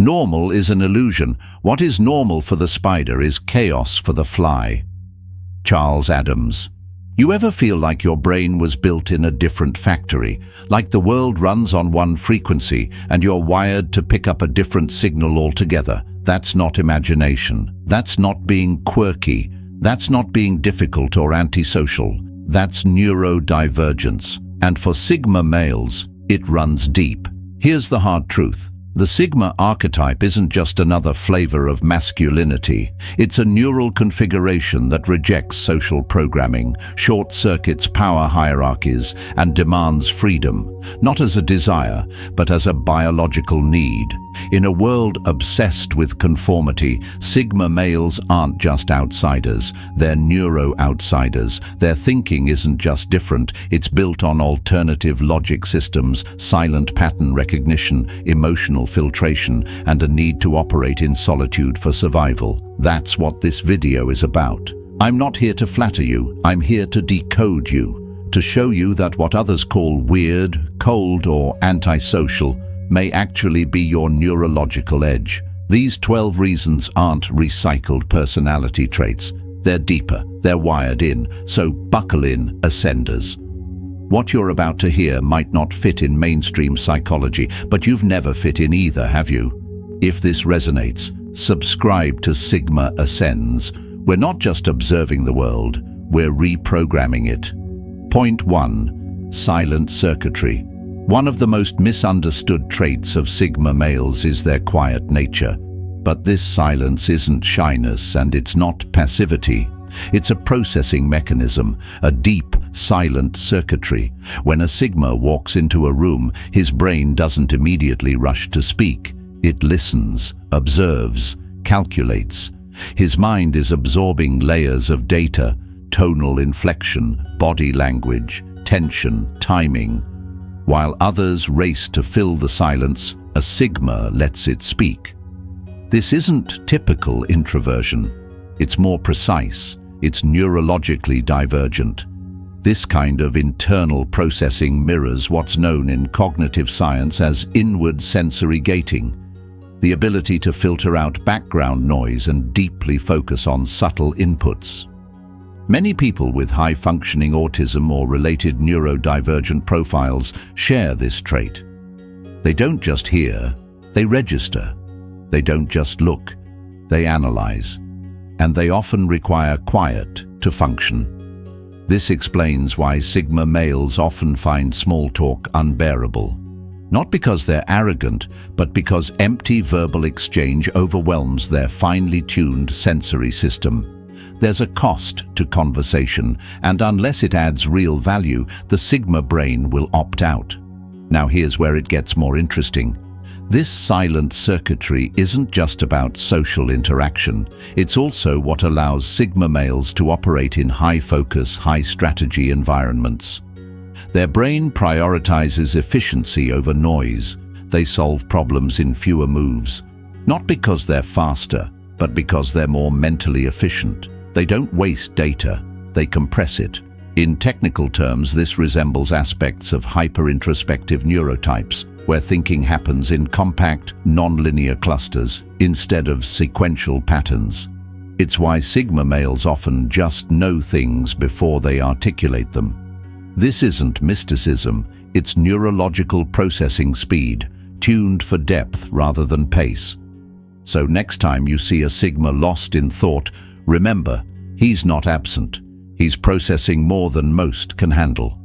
Normal is an illusion. What is normal for the spider is chaos for the fly. Charles Adams. You ever feel like your brain was built in a different factory, like the world runs on one frequency and you're wired to pick up a different signal altogether? That's not imagination. That's not being quirky. That's not being difficult or antisocial. That's neurodivergence. And for Sigma males, it runs deep. Here's the hard truth. The Sigma archetype isn't just another flavor of masculinity. It's a neural configuration that rejects social programming, short-circuits power hierarchies, and demands freedom, not as a desire, but as a biological need. In a world obsessed with conformity, Sigma males aren't just outsiders, they're neuro-outsiders. Their thinking isn't just different, it's built on alternative logic systems, silent pattern recognition, emotional filtration, and a need to operate in solitude for survival. That's what this video is about. I'm not here to flatter you, I'm here to decode you, to show you that what others call weird, cold, or antisocial may actually be your neurological edge. These 12 reasons aren't recycled personality traits. They're deeper, they're wired in, so buckle in, ascenders. What you're about to hear might not fit in mainstream psychology, but you've never fit in either, have you? If this resonates, subscribe to Sigma Ascends. We're not just observing the world, we're reprogramming it. Point 1. Silent circuitry. One of the most misunderstood traits of Sigma males is their quiet nature. But this silence isn't shyness and it's not passivity. It's a processing mechanism, a deep, silent circuitry. When a Sigma walks into a room, his brain doesn't immediately rush to speak. It listens, observes, calculates. His mind is absorbing layers of data, tonal inflection, body language, tension, timing. While others race to fill the silence, a Sigma lets it speak. This isn't typical introversion. It's more precise. It's neurologically divergent. This kind of internal processing mirrors what's known in cognitive science as inward sensory gating, the ability to filter out background noise and deeply focus on subtle inputs. Many people with high-functioning autism or related neurodivergent profiles share this trait. They don't just hear, they register. They don't just look, they analyze. And they often require quiet to function. This explains why Sigma males often find small talk unbearable. Not because they're arrogant, but because empty verbal exchange overwhelms their finely tuned sensory system. There's a cost to conversation, and unless it adds real value, the Sigma brain will opt out. Now here's where it gets more interesting. This silent circuitry isn't just about social interaction. It's also what allows Sigma males to operate in high-focus, high-strategy environments. Their brain prioritizes efficiency over noise. They solve problems in fewer moves, not because they're faster, but because they're more mentally efficient. They don't waste data, they compress it. In technical terms, this resembles aspects of hyper-introspective neurotypes, where thinking happens in compact, non-linear clusters instead of sequential patterns. It's why Sigma males often just know things before they articulate them. This isn't mysticism, it's neurological processing speed, tuned for depth rather than pace. So next time you see a Sigma lost in thought, remember, he's not absent. He's processing more than most can handle.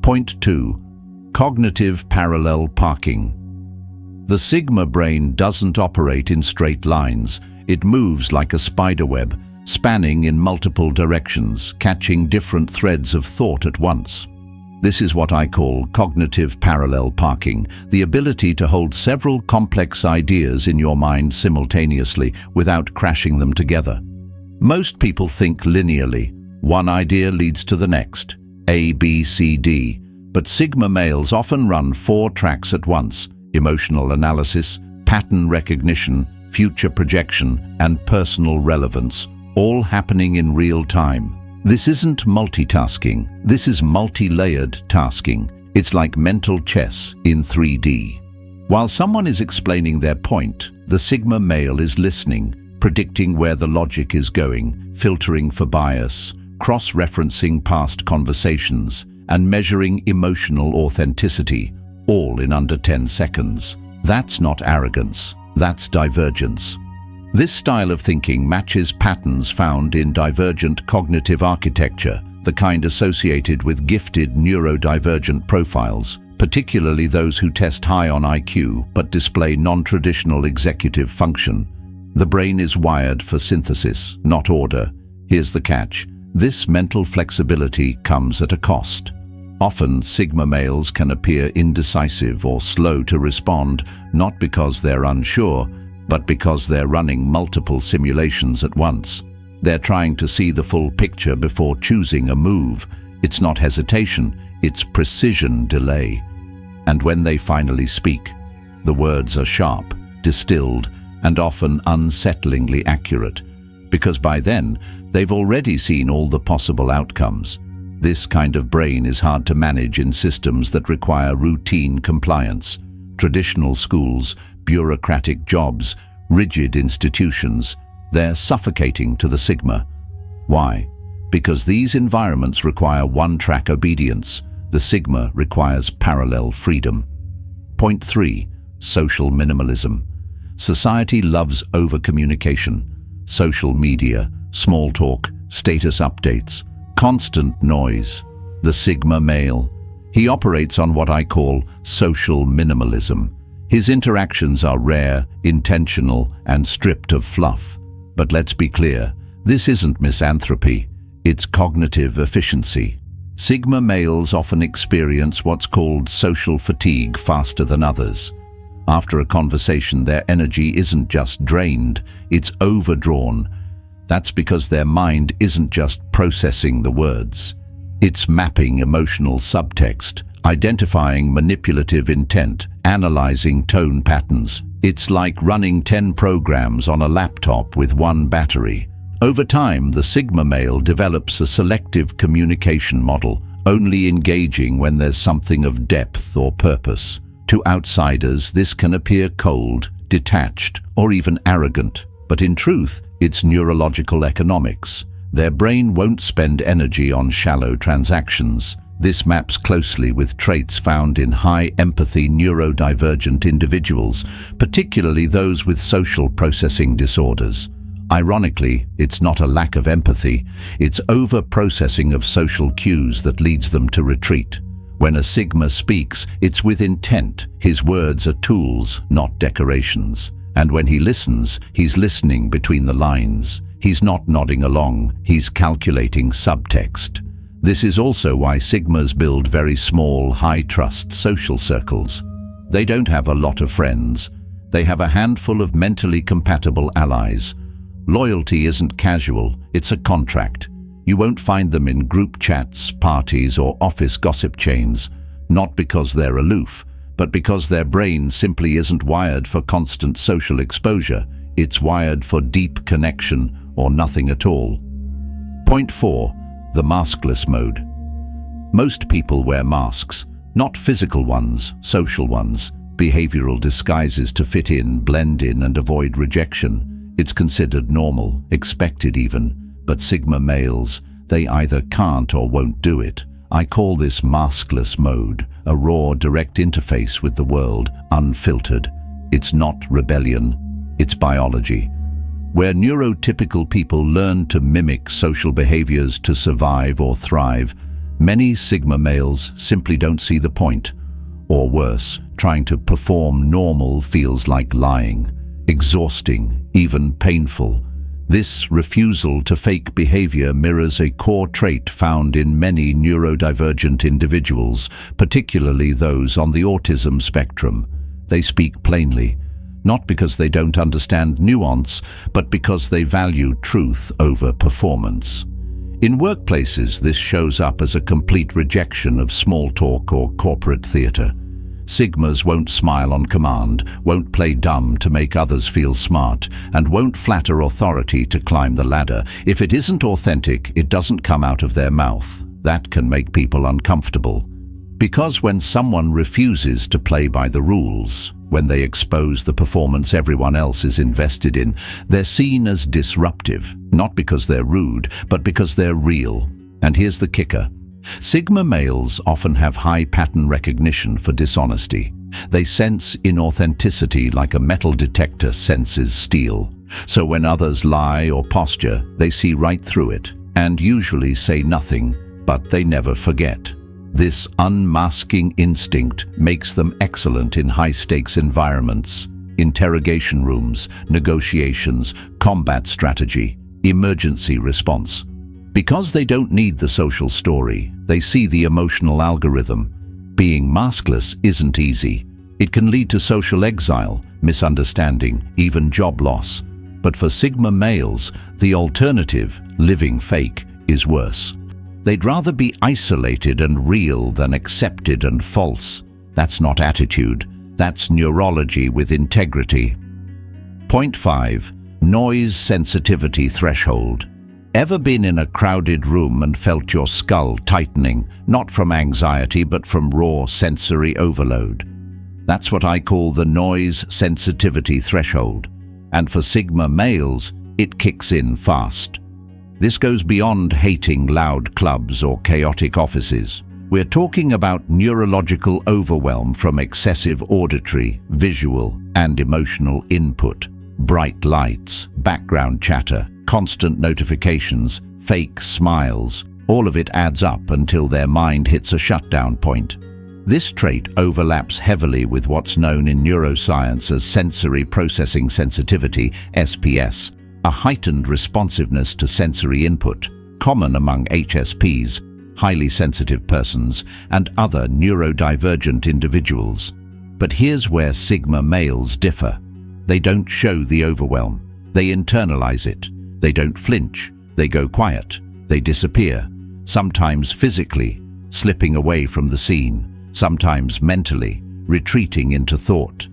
Point 2. Cognitive parallel parking. The Sigma brain doesn't operate in straight lines. It moves like a spiderweb, spanning in multiple directions, catching different threads of thought at once. This is what I call cognitive parallel parking, the ability to hold several complex ideas in your mind simultaneously without crashing them together. Most people think linearly. One idea leads to the next, A, B, C, D. But Sigma males often run 4 tracks at once: emotional analysis, pattern recognition, future projection, and personal relevance, all happening in real time. This isn't multitasking, this is multi-layered tasking. It's like mental chess in 3D. While someone is explaining their point, the Sigma male is listening, predicting where the logic is going, filtering for bias, cross-referencing past conversations, and measuring emotional authenticity, all in under 10 seconds. That's not arrogance, that's divergence. This style of thinking matches patterns found in divergent cognitive architecture, the kind associated with gifted neurodivergent profiles, particularly those who test high on IQ but display non-traditional executive function. The brain is wired for synthesis, not order. Here's the catch. This mental flexibility comes at a cost. Often, Sigma males can appear indecisive or slow to respond, not because they're unsure, but because they're running multiple simulations at once. They're trying to see the full picture before choosing a move. It's not hesitation, it's precision delay. And when they finally speak, the words are sharp, distilled, and often unsettlingly accurate, because by then, they've already seen all the possible outcomes. This kind of brain is hard to manage in systems that require routine compliance. Traditional schools, bureaucratic jobs, rigid institutions, they're suffocating to the Sigma. Why? Because these environments require one-track obedience. The Sigma requires parallel freedom. Point 3. Social minimalism. Society loves over-communication. Social media, small talk, status updates, constant noise. The Sigma male. He operates on what I call social minimalism. His interactions are rare, intentional, and stripped of fluff. But let's be clear, this isn't misanthropy, it's cognitive efficiency. Sigma males often experience what's called social fatigue faster than others. After a conversation, their energy isn't just drained, it's overdrawn. That's because their mind isn't just processing the words. It's mapping emotional subtext, identifying manipulative intent, analyzing tone patterns. It's like running 10 programs on a laptop with one battery. Over time, the Sigma male develops a selective communication model, only engaging when there's something of depth or purpose. To outsiders, this can appear cold, detached, or even arrogant. But in truth, it's neurological economics. Their brain won't spend energy on shallow transactions. This maps closely with traits found in high-empathy neurodivergent individuals, particularly those with social processing disorders. Ironically, it's not a lack of empathy, it's over-processing of social cues that leads them to retreat. When a Sigma speaks, it's with intent. His words are tools, not decorations. And when he listens, he's listening between the lines. He's not nodding along, he's calculating subtext. This is also why Sigmas build very small, high-trust social circles. They don't have a lot of friends. They have a handful of mentally compatible allies. Loyalty isn't casual, it's a contract. You won't find them in group chats, parties, or office gossip chains, not because they're aloof, but because their brain simply isn't wired for constant social exposure. It's wired for deep connection or nothing at all. Point 4. The maskless mode. Most people wear masks, not physical ones, social ones, behavioral disguises to fit in, blend in, and avoid rejection. It's considered normal, expected even. But Sigma males, they either can't or won't do it. I call this maskless mode, a raw, direct interface with the world, unfiltered. It's not rebellion, it's biology. Where neurotypical people learn to mimic social behaviors to survive or thrive, many Sigma males simply don't see the point. Or worse, trying to perform normal feels like lying, exhausting, even painful. This refusal to fake behavior mirrors a core trait found in many neurodivergent individuals, particularly those on the autism spectrum. They speak plainly, not because they don't understand nuance, but because they value truth over performance. In workplaces, this shows up as a complete rejection of small talk or corporate theater. Sigmas won't smile on command, won't play dumb to make others feel smart, and won't flatter authority to climb the ladder. If it isn't authentic, it doesn't come out of their mouth. That can make people uncomfortable. Because when someone refuses to play by the rules, When they expose the performance everyone else is invested in, they're seen as disruptive, not because they're rude, but because they're real. And here's the kicker. Sigma males often have high pattern recognition for dishonesty. They sense inauthenticity like a metal detector senses steel. So when others lie or posture, they see right through it, and usually say nothing, but they never forget. This unmasking instinct makes them excellent in high-stakes environments, interrogation rooms, negotiations, combat strategy, emergency response. Because they don't need the social story, they see the emotional algorithm. Being maskless isn't easy. It can lead to social exile, misunderstanding, even job loss. But for Sigma males, the alternative, living fake, is worse. They'd rather be isolated and real than accepted and false. That's not attitude. That's neurology with integrity. Point 5. Noise sensitivity threshold. Ever been in a crowded room and felt your skull tightening, not from anxiety but from raw sensory overload? That's what I call the noise sensitivity threshold. And for Sigma males, it kicks in fast. This goes beyond hating loud clubs or chaotic offices. We're talking about neurological overwhelm from excessive auditory, visual, and emotional input. Bright lights, background chatter, constant notifications, fake smiles, all of it adds up until their mind hits a shutdown point. This trait overlaps heavily with what's known in neuroscience as sensory processing sensitivity, SPS, a heightened responsiveness to sensory input, common among HSPs, highly sensitive persons, and other neurodivergent individuals. But here's where Sigma males differ. They don't show the overwhelm. They internalize it. They don't flinch. They go quiet. They disappear, sometimes physically, slipping away from the scene, sometimes mentally, retreating into thought.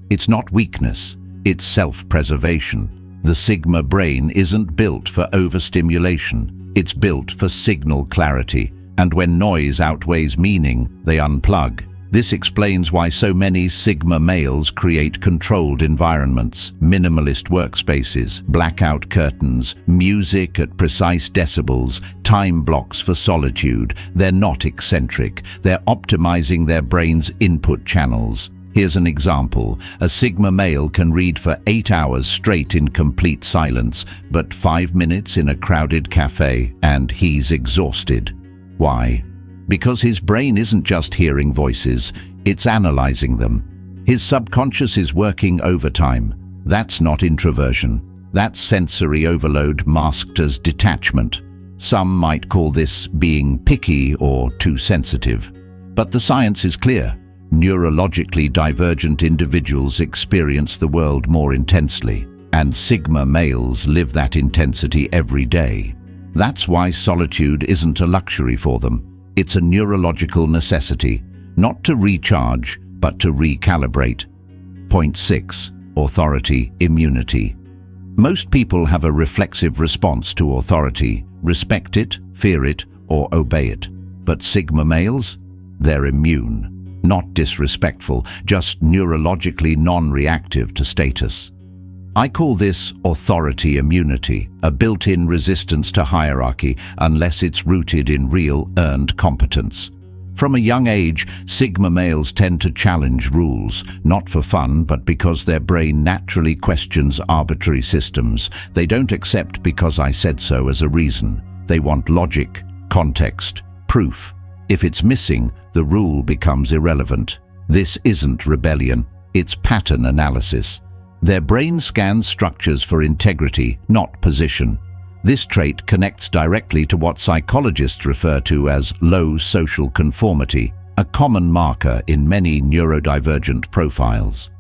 It's not weakness, it's self-preservation. The Sigma brain isn't built for overstimulation, it's built for signal clarity, and when noise outweighs meaning, they unplug. This explains why so many Sigma males create controlled environments, minimalist workspaces, blackout curtains, music at precise decibels, time blocks for solitude. They're not eccentric, they're optimizing their brain's input channels. Here's an example. A Sigma male can read for 8 hours straight in complete silence, but 5 minutes in a crowded cafe, and he's exhausted. Why? Because his brain isn't just hearing voices, it's analyzing them. His subconscious is working overtime. That's not introversion. That's sensory overload masked as detachment. Some might call this being picky or too sensitive. But the science is clear. Neurologically divergent individuals experience the world more intensely, and Sigma males live that intensity every day. That's why solitude isn't a luxury for them. It's a neurological necessity, not to recharge, but to recalibrate. Point 6. Authority immunity. Most people have a reflexive response to authority, respect it, fear it, or obey it. But Sigma males? They're immune. Not disrespectful, just neurologically non-reactive to status. I call this authority immunity, a built-in resistance to hierarchy unless it's rooted in real earned competence. From a young age, Sigma males tend to challenge rules, not for fun, but because their brain naturally questions arbitrary systems. They don't accept because I said so as a reason. They want logic, context, proof. If it's missing, the rule becomes irrelevant. This isn't rebellion, it's pattern analysis. Their brain scans structures for integrity, not position. This trait connects directly to what psychologists refer to as low social conformity, a common marker in many neurodivergent profiles.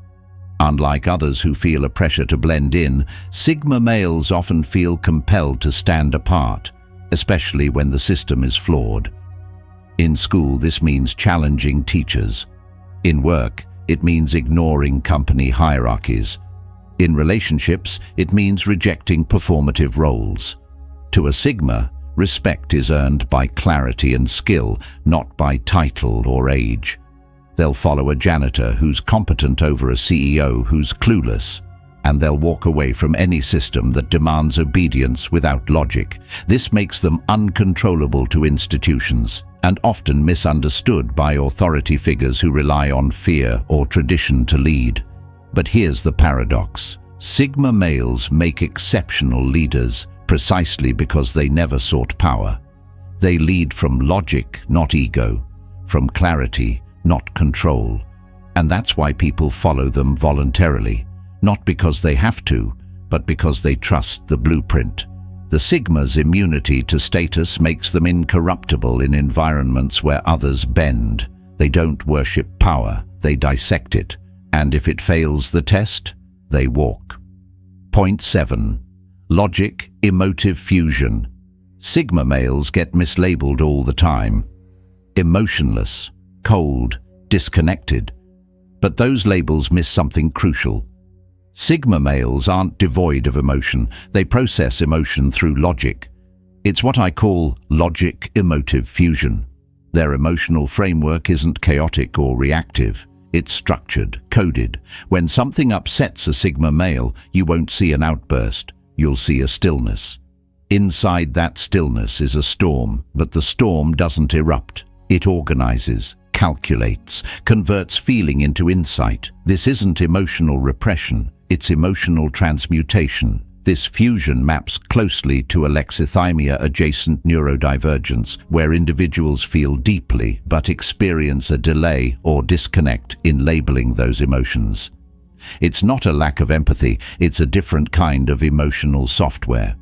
Unlike others who feel a pressure to blend in, Sigma males often feel compelled to stand apart, especially when the system is flawed. In school, this means challenging teachers. In work, it means ignoring company hierarchies. In relationships, it means rejecting performative roles. To a Sigma, respect is earned by clarity and skill, not by title or age. They'll follow a janitor who's competent over a CEO who's clueless, and they'll walk away from any system that demands obedience without logic. This makes them uncontrollable to institutions and often misunderstood by authority figures who rely on fear or tradition to lead. But here's the paradox. Sigma males make exceptional leaders precisely because they never sought power. They lead from logic, not ego, from clarity, not control. And that's why people follow them voluntarily, not because they have to, but because they trust the blueprint. The Sigma's immunity to status makes them incorruptible in environments where others bend. They don't worship power, they dissect it. And if it fails the test, they walk. Point 7. Logic, emotive fusion. Sigma males get mislabeled all the time. Emotionless, cold, disconnected. But those labels miss something crucial. Sigma males aren't devoid of emotion. They process emotion through logic. It's what I call logic-emotive fusion. Their emotional framework isn't chaotic or reactive. It's structured, coded. When something upsets a Sigma male, you won't see an outburst. You'll see a stillness. Inside that stillness is a storm, but the storm doesn't erupt. It organizes, calculates, converts feeling into insight. This isn't emotional repression. It's emotional transmutation. This fusion maps closely to alexithymia-adjacent neurodivergence, where individuals feel deeply but experience a delay or disconnect in labeling those emotions. It's not a lack of empathy, it's a different kind of emotional software.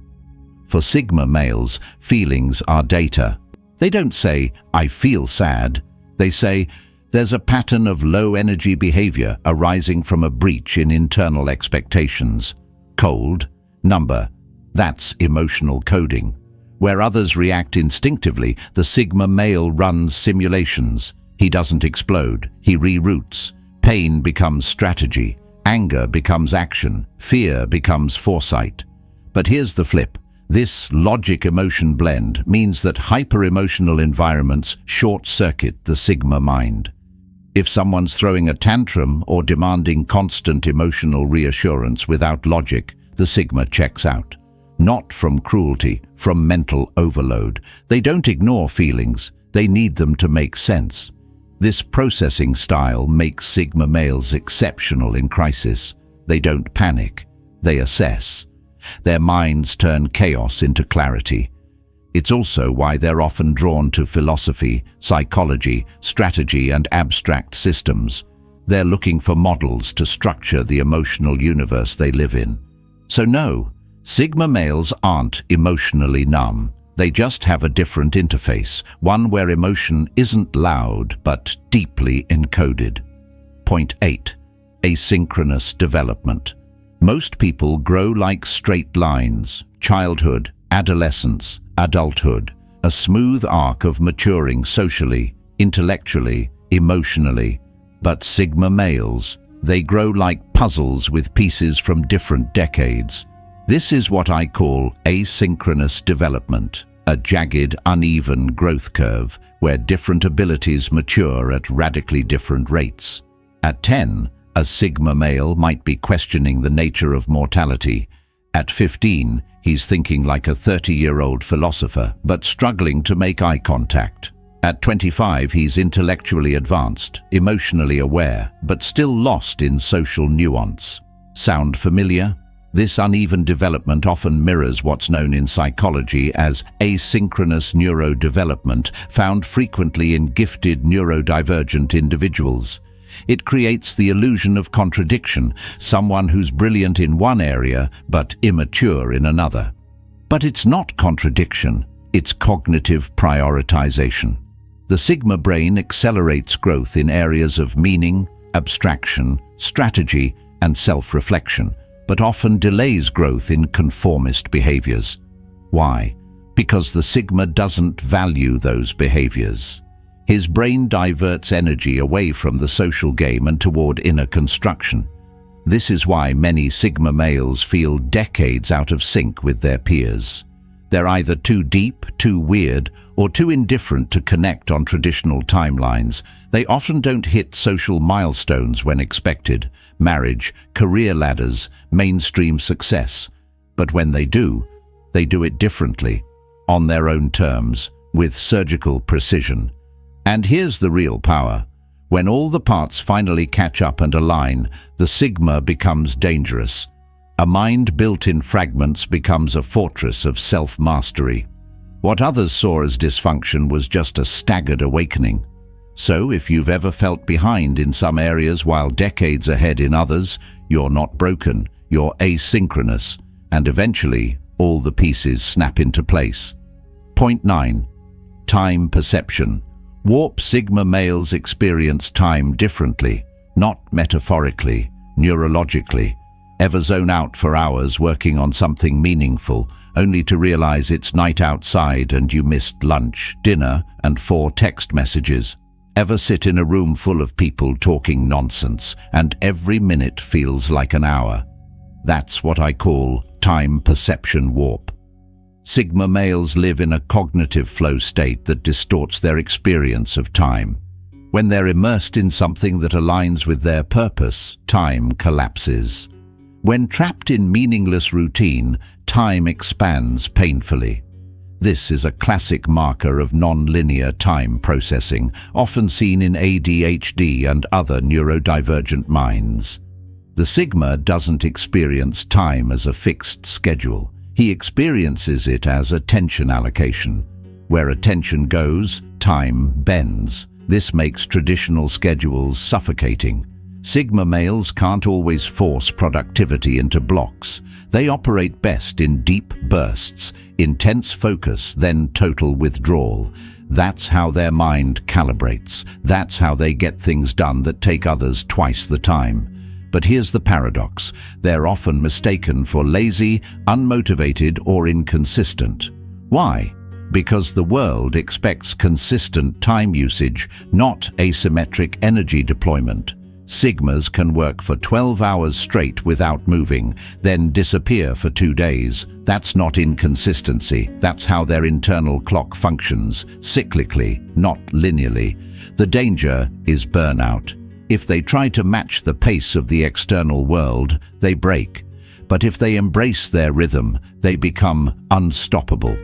For Sigma males, feelings are data. They don't say, "I feel sad." They say, "There's a pattern of low-energy behavior arising from a breach in internal expectations." Cold, number. That's emotional coding. Where others react instinctively, the Sigma male runs simulations. He doesn't explode, he reroutes. Pain becomes strategy, anger becomes action, fear becomes foresight. But here's the flip. This logic-emotion blend means that hyper-emotional environments short-circuit the Sigma mind. If someone's throwing a tantrum or demanding constant emotional reassurance without logic, the Sigma checks out. Not from cruelty, from mental overload. They don't ignore feelings, they need them to make sense. This processing style makes Sigma males exceptional in crisis. They don't panic, they assess. Their minds turn chaos into clarity. It's also why they're often drawn to philosophy, psychology, strategy, and abstract systems. They're looking for models to structure the emotional universe they live in. So no, Sigma males aren't emotionally numb. They just have a different interface, one where emotion isn't loud but deeply encoded. Point 8. Asynchronous development. Most people grow like straight lines: childhood, adolescence, adulthood, a smooth arc of maturing socially, intellectually, emotionally. But Sigma males, they grow like puzzles with pieces from different decades. This is what I call asynchronous development, a jagged, uneven growth curve where different abilities mature at radically different rates. At 10, a Sigma male might be questioning the nature of mortality. At 15, he's thinking like a 30-year-old philosopher, but struggling to make eye contact. At 25, he's intellectually advanced, emotionally aware, but still lost in social nuance. Sound familiar? This uneven development often mirrors what's known in psychology as asynchronous neurodevelopment, found frequently in gifted neurodivergent individuals. It creates the illusion of contradiction, someone who's brilliant in one area but immature in another. But it's not contradiction, it's cognitive prioritization. The Sigma brain accelerates growth in areas of meaning, abstraction, strategy, and self-reflection, but often delays growth in conformist behaviors. Why? Because the Sigma doesn't value those behaviors. His brain diverts energy away from the social game and toward inner construction. This is why many Sigma males feel decades out of sync with their peers. They're either too deep, too weird, or too indifferent to connect on traditional timelines. They often don't hit social milestones when expected: marriage, career ladders, mainstream success. But when they do it differently, on their own terms, with surgical precision. And here's the real power. When all the parts finally catch up and align, the Sigma becomes dangerous. A mind built in fragments becomes a fortress of self-mastery. What others saw as dysfunction was just a staggered awakening. So if you've ever felt behind in some areas while decades ahead in others, you're not broken, you're asynchronous, and eventually all the pieces snap into place. Point 9. Time perception. Warp Sigma males experience time differently, not metaphorically, neurologically. Ever zone out for hours working on something meaningful, only to realize it's night outside and you missed lunch, dinner, and 4 text messages? Ever sit in a room full of people talking nonsense, and every minute feels like an hour? That's what I call time perception warp. Sigma males live in a cognitive flow state that distorts their experience of time. When they're immersed in something that aligns with their purpose, time collapses. When trapped in meaningless routine, time expands painfully. This is a classic marker of non-linear time processing, often seen in ADHD and other neurodivergent minds. The Sigma doesn't experience time as a fixed schedule. He experiences it as attention allocation. Where attention goes, time bends. This makes traditional schedules suffocating. Sigma males can't always force productivity into blocks. They operate best in deep bursts, intense focus, then total withdrawal. That's how their mind calibrates. That's how they get things done that take others twice the time. But here's the paradox. They're often mistaken for lazy, unmotivated, or inconsistent. Why? Because the world expects consistent time usage, not asymmetric energy deployment. Sigmas can work for 12 hours straight without moving, then disappear for 2 days. That's not inconsistency. That's how their internal clock functions, cyclically, not linearly. The danger is burnout. If they try to match the pace of the external world, they break. But if they embrace their rhythm, they become unstoppable.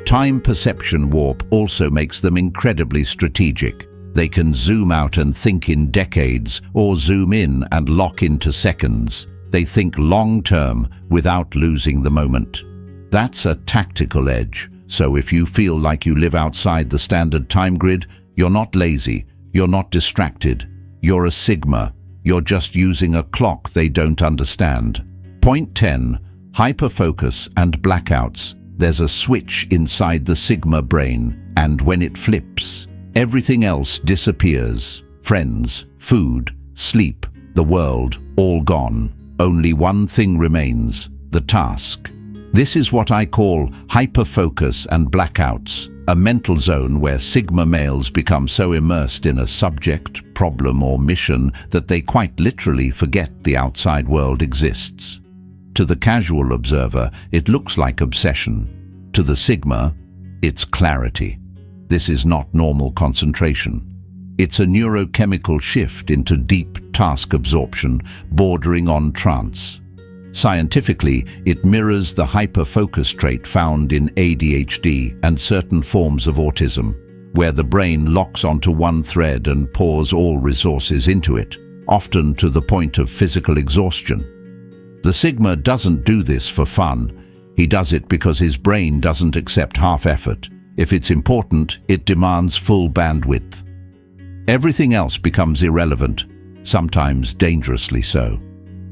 Time perception warp also makes them incredibly strategic. They can zoom out and think in decades, or zoom in and lock into seconds. They think long-term without losing the moment. That's a tactical edge. So if you feel like you live outside the standard time grid, you're not lazy, you're not distracted. You're a Sigma. You're just using a clock they don't understand. Point 10. Hyperfocus and blackouts. There's a switch inside the Sigma brain, and when it flips, everything else disappears. Friends, food, sleep, the world, all gone. Only one thing remains: the task. This is what I call hyperfocus and blackouts. A mental zone where Sigma males become so immersed in a subject, problem, or mission that they quite literally forget the outside world exists. To the casual observer, it looks like obsession. To the Sigma, it's clarity. This is not normal concentration. It's a neurochemical shift into deep task absorption, bordering on trance. Scientifically, it mirrors the hyperfocus trait found in ADHD and certain forms of autism, where the brain locks onto one thread and pours all resources into it, often to the point of physical exhaustion. The Sigma doesn't do this for fun. He does it because his brain doesn't accept half effort. If it's important, it demands full bandwidth. Everything else becomes irrelevant, sometimes dangerously so.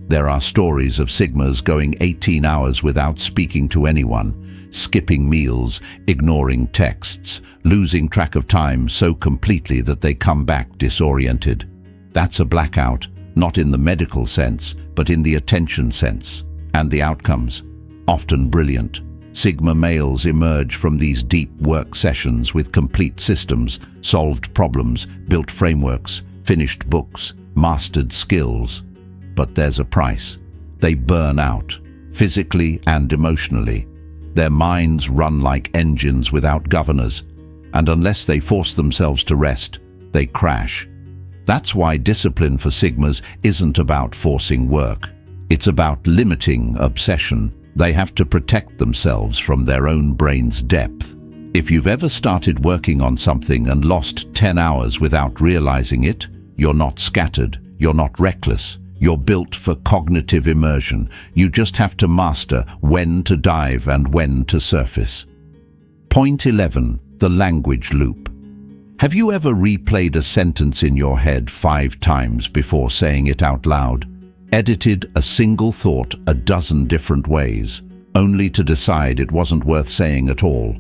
There are stories of Sigmas going 18 hours without speaking to anyone, skipping meals, ignoring texts, losing track of time so completely that they come back disoriented. That's a blackout, not in the medical sense, but in the attention sense. And the outcomes? Often brilliant. Sigma males emerge from these deep work sessions with complete systems, solved problems, built frameworks, finished books, mastered skills. But there's a price. They burn out, physically and emotionally. Their minds run like engines without governors, and unless they force themselves to rest, they crash. That's why discipline for Sigmas isn't about forcing work. It's about limiting obsession. They have to protect themselves from their own brain's depth. If you've ever started working on something and lost 10 hours without realizing it, you're not scattered, you're not reckless. You're built for cognitive immersion. You just have to master when to dive and when to surface. Point 11. The language loop. Have you ever replayed a sentence in your head 5 times before saying it out loud? Edited a single thought a dozen different ways, only to decide it wasn't worth saying at all?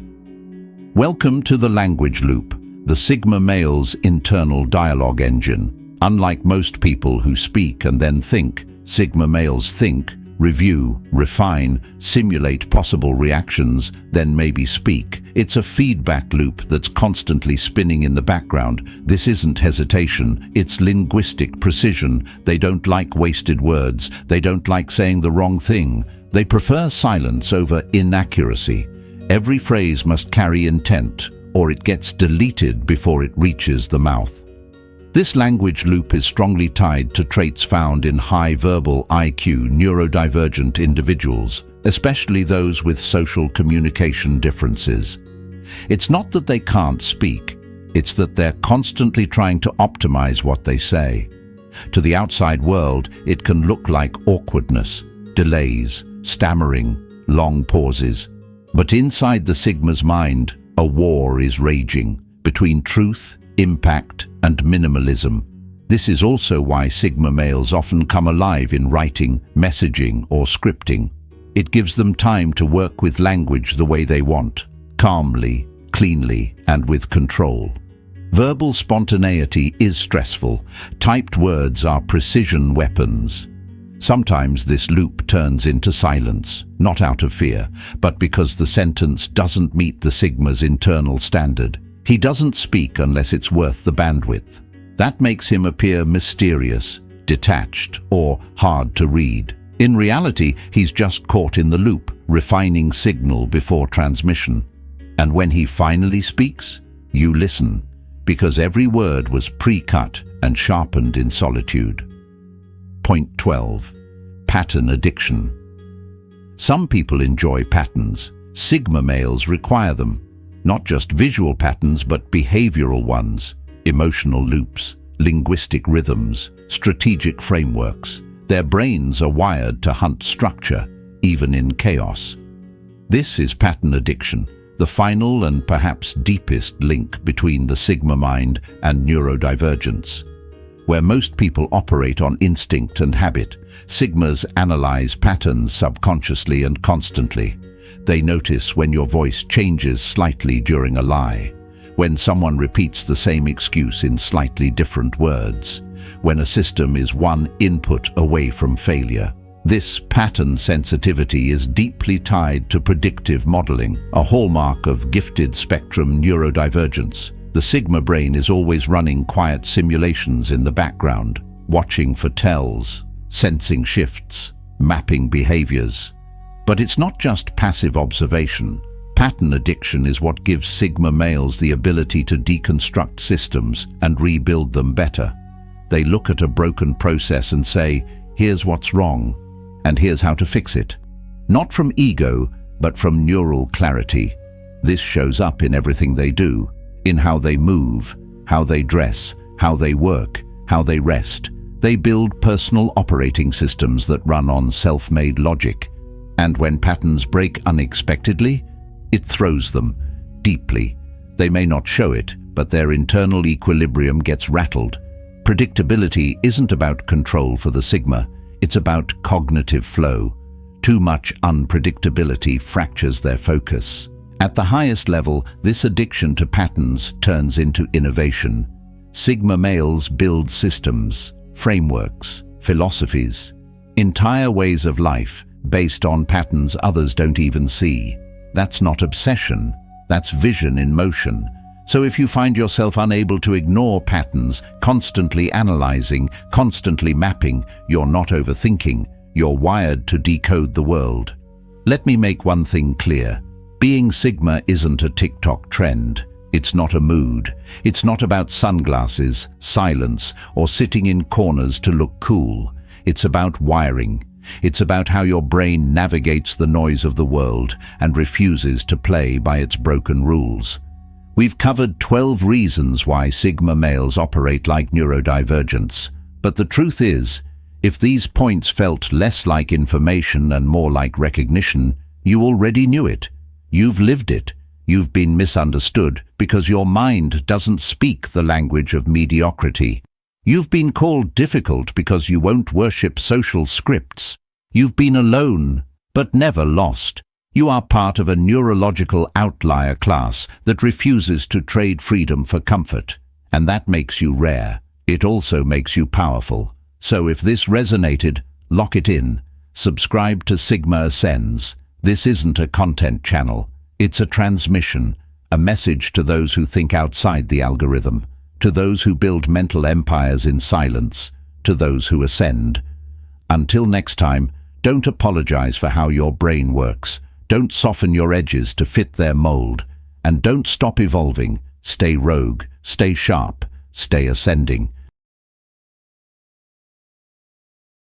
Welcome to the language loop, the Sigma male's internal dialogue engine. Unlike most people who speak and then think, Sigma males think, review, refine, simulate possible reactions, then maybe speak. It's a feedback loop that's constantly spinning in the background. This isn't hesitation, it's linguistic precision. They don't like wasted words. They don't like saying the wrong thing. They prefer silence over inaccuracy. Every phrase must carry intent, or it gets deleted before it reaches the mouth. This language loop is strongly tied to traits found in high verbal IQ neurodivergent individuals, especially those with social communication differences. It's not that they can't speak, it's that they're constantly trying to optimize what they say. To the outside world, it can look like awkwardness, delays, stammering, long pauses. But inside the Sigma's mind, a war is raging between truth, impact, and minimalism. This is also why Sigma males often come alive in writing, messaging, or scripting. It gives them time to work with language the way they want, calmly, cleanly, and with control. Verbal spontaneity is stressful. Typed words are precision weapons. Sometimes this loop turns into silence, not out of fear, but because the sentence doesn't meet the Sigma's internal standard. He doesn't speak unless it's worth the bandwidth. That makes him appear mysterious, detached, or hard to read. In reality, he's just caught in the loop, refining signal before transmission. And when he finally speaks, you listen, because every word was pre-cut and sharpened in solitude. Point 12. Pattern addiction. Some people enjoy patterns. Sigma males require them. Not just visual patterns, but behavioral ones, emotional loops, linguistic rhythms, strategic frameworks. Their brains are wired to hunt structure, even in chaos. This is pattern addiction, the final and perhaps deepest link between the Sigma mind and neurodivergence. Where most people operate on instinct and habit, Sigmas analyze patterns subconsciously and constantly. They notice when your voice changes slightly during a lie, when someone repeats the same excuse in slightly different words, when a system is one input away from failure. This pattern sensitivity is deeply tied to predictive modeling, a hallmark of gifted spectrum neurodivergence. The Sigma brain is always running quiet simulations in the background, watching for tells, sensing shifts, mapping behaviors. But it's not just passive observation. Pattern addiction is what gives Sigma males the ability to deconstruct systems and rebuild them better. They look at a broken process and say, here's what's wrong, and here's how to fix it. Not from ego, but from neural clarity. This shows up in everything they do, in how they move, how they dress, how they work, how they rest. They build personal operating systems that run on self-made logic. And when patterns break unexpectedly, it throws them deeply. They may not show it, but their internal equilibrium gets rattled. Predictability isn't about control for the Sigma, it's about cognitive flow. Too much unpredictability fractures their focus. At the highest level, this addiction to patterns turns into innovation. Sigma males build systems, frameworks, philosophies, entire ways of life based on patterns others don't even see. That's not obsession, that's vision in motion. So if you find yourself unable to ignore patterns, constantly analyzing, constantly mapping, you're not overthinking, you're wired to decode the world. Let me make one thing clear. Being Sigma isn't a TikTok trend. It's not a mood. It's not about sunglasses, silence, or sitting in corners to look cool. It's about wiring. It's about how your brain navigates the noise of the world and refuses to play by its broken rules. We've covered 12 reasons why Sigma males operate like neurodivergents. But the truth is, if these points felt less like information and more like recognition, you already knew it. You've lived it. You've been misunderstood because your mind doesn't speak the language of mediocrity. You've been called difficult because you won't worship social scripts. You've been alone, but never lost. You are part of a neurological outlier class that refuses to trade freedom for comfort. And that makes you rare. It also makes you powerful. So if this resonated, lock it in. Subscribe to Sigma Ascends. This isn't a content channel. It's a transmission, a message to those who think outside the algorithm, to those who build mental empires in silence, to those who ascend. Until next time, don't apologize for how your brain works. Don't soften your edges to fit their mold. And don't stop evolving. Stay rogue, stay sharp, stay ascending.